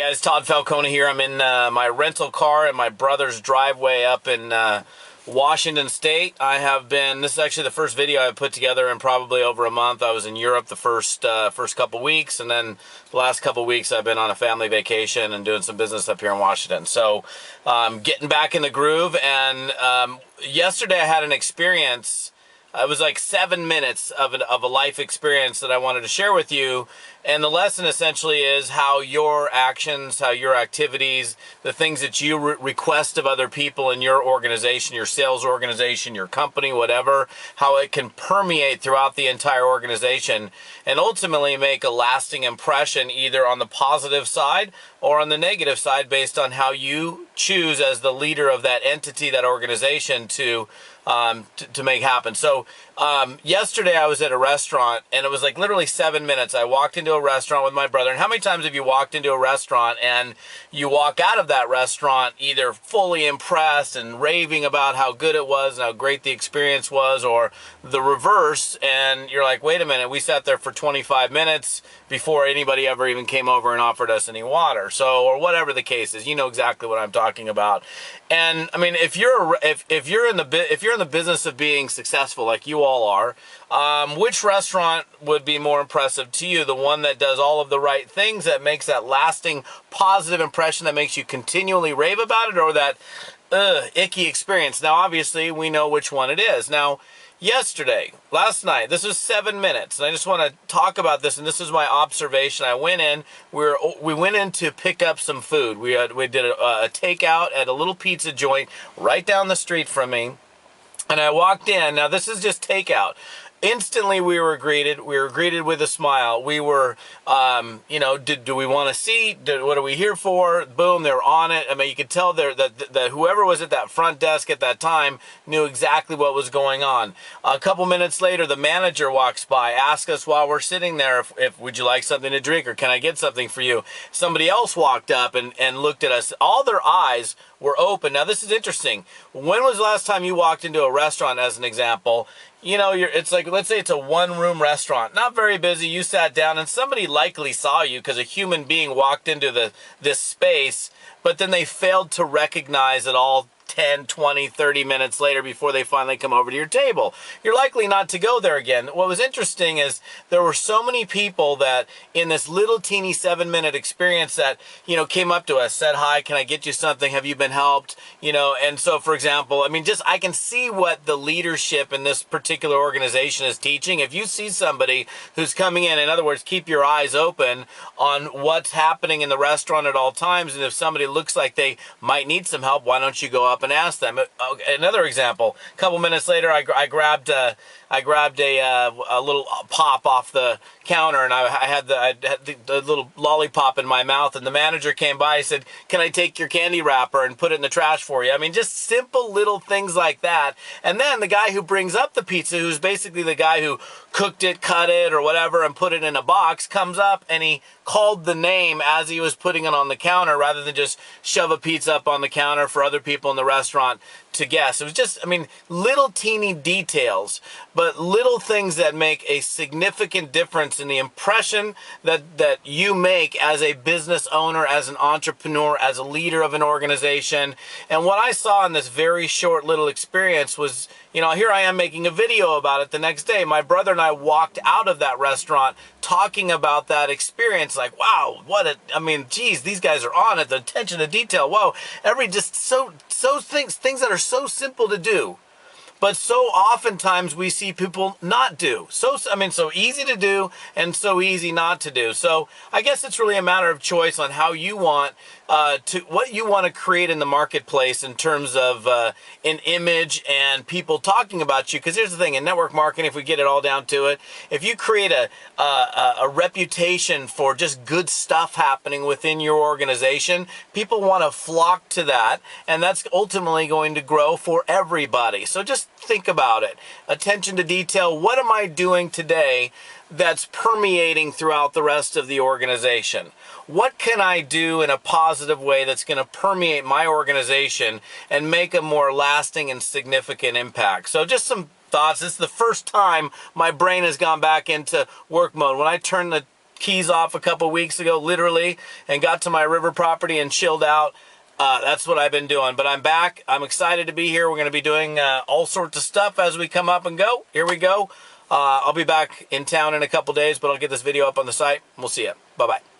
guys, Todd Falcone here. I'm in my rental car in my brother's driveway up in Washington State. I have been, this is actually the first video I put together in probably over a month. I was in Europe the first couple weeks, and then the last couple weeks I've been on a family vacation and doing some business up here in Washington. So getting back in the groove, and yesterday I had an experience. It was like 7 minutes of a life experience that I wanted to share with you. And the lesson essentially is how your actions, how your activities, the things that you request of other people in your organization, your sales organization, your company, whatever, how it can permeate throughout the entire organization and ultimately make a lasting impression either on the positive side or on the negative side based on how you choose as the leader of that entity, that organization to make happen. So yesterday I was at a restaurant and it was like literally 7 minutes. I walked into a restaurant with my brother. And how many times have you walked into a restaurant and you walk out of that restaurant either fully impressed and raving about how good it was and how great the experience was, or the reverse, and you're like, wait a minute, we sat there for 25 minutes before anybody ever even came over and offered us any water. So, or whatever the case is, you know exactly what I'm talking about. And I mean, if you're in the business of being successful like you all are, which restaurant would be more impressive to you? The one that does all of the right things, that makes that lasting positive impression that makes you continually rave about it, or that icky experience? Now, obviously, we know which one it is. Now, last night, this was 7 minutes, and I just want to talk about this, and this is my observation. I went in, we went in to pick up some food. We did a takeout at a little pizza joint right down the street from me, and I walked in. Now, this is just takeout. Instantly, we were greeted with a smile. We were, do we want a seat? What are we here for? Boom, they're on it. I mean, you could tell there that whoever was at that front desk at that time knew exactly what was going on. A couple minutes later, the manager walks by, asks us while we're sitting there, if would you like something to drink, or can I get something for you? Somebody else walked up and looked at us. All their eyes were open. Now, this is interesting. When was the last time you walked into a restaurant, as an example? You know, it's like, let's say it's a one-room restaurant, not very busy. You sat down and somebody likely saw you because a human being walked into this space, but then they failed to recognize it all 10, 20, 30 minutes later before they finally come over to your table. You're likely not to go there again. What was interesting is there were so many people that in this little teeny 7-minute experience that, came up to us, said, hi, can I get you something? Have you been helped? And so, for example, I mean, I can see what the leadership in this particular organization is teaching. If you see somebody who's coming in other words, keep your eyes open on what's happening in the restaurant at all times. And if somebody looks like they might need some help, why don't you go up and ask them? Another example, a couple minutes later, I grabbed a little pop off the counter, and I had the little lollipop in my mouth, and the manager came by and said, can I take your candy wrapper and put it in the trash for you? I mean, just simple little things like that. And then the guy who brings up the pizza, who's basically the guy who cooked it, cut it, or whatever, and put it in a box, comes up and he called the name as he was putting it on the counter, rather than just shove a pizza up on the counter for other people in the restaurant to guess. It was just, I mean, little teeny details, but little things that make a significant difference in the impression that you make as a business owner, as an entrepreneur, as a leader of an organization. And what I saw in this very short little experience was, here I am making a video about it the next day. My brother and I walked out of that restaurant talking about that experience, like, wow, geez, these guys are on it, the attention to detail, whoa, things that are so simple to do, but so oftentimes we see people not do. So easy to do and so easy not to do. So I guess it's really a matter of choice on how you want what you want to create in the marketplace in terms of an image and people talking about you. Because here's the thing, in network marketing, if we get it all down to it, if you create a reputation for just good stuff happening within your organization, people want to flock to that, and that's ultimately going to grow for everybody. So just think about it. Attention to detail. What am I doing today that's permeating throughout the rest of the organization? What can I do in a positive way that's going to permeate my organization and make a more lasting and significant impact? So just some thoughts. This is the first time my brain has gone back into work mode. When I turn the keys off a couple weeks ago, literally, and got to my river property and chilled out. That's what I've been doing. But I'm back. I'm excited to be here. We're going to be doing all sorts of stuff as we come up and go. Here we go. I'll be back in town in a couple days, but I'll get this video up on the site. We'll see you. Bye-bye.